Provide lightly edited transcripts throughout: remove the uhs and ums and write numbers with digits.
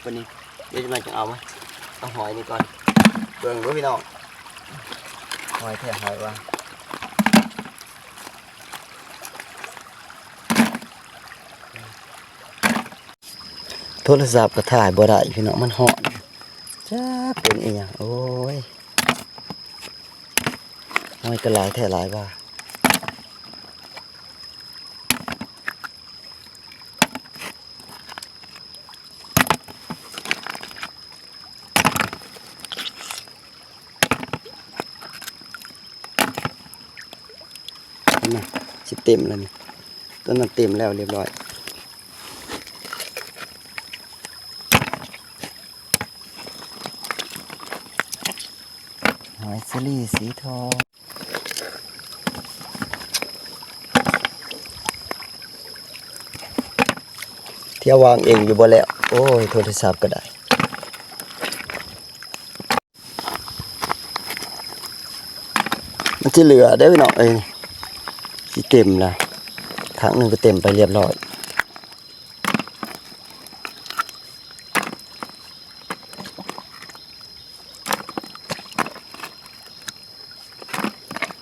ปนี้เดี๋ยวจะมาจะเอาไหมเอาหอยนี่ก่อนเบิ่งรู้พี่น้องหอยแท้หอยว่าโทรศัพท์ก็ถ่ายบ่ได้พี่น้องมันหอนจ้าเป็นอีหยังโอ้ยหอยก็หลายแท้หลายว่านะสิเต็มแล้วนี่ต้นนั้นเต็มแล้วเรียบร้อยหอยสลีสีทองเที่ยววางเองอยู่บ่แล้วโอ้ยโทรศัพท์ก็ได้มันจะเหลือได้ไหมเนาะสิเต็มละถังหนึ่งก็เต็มไปเรียบร้อย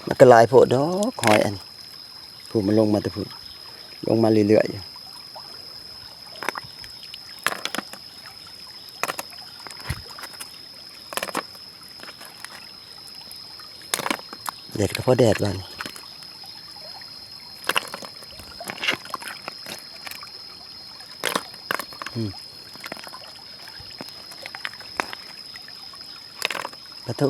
มันก็ลายโพดดอกหอยอันผูมันลงมาแต่ผูลงมาเรื่อยๆแดดก็พอแดดวันปะทุ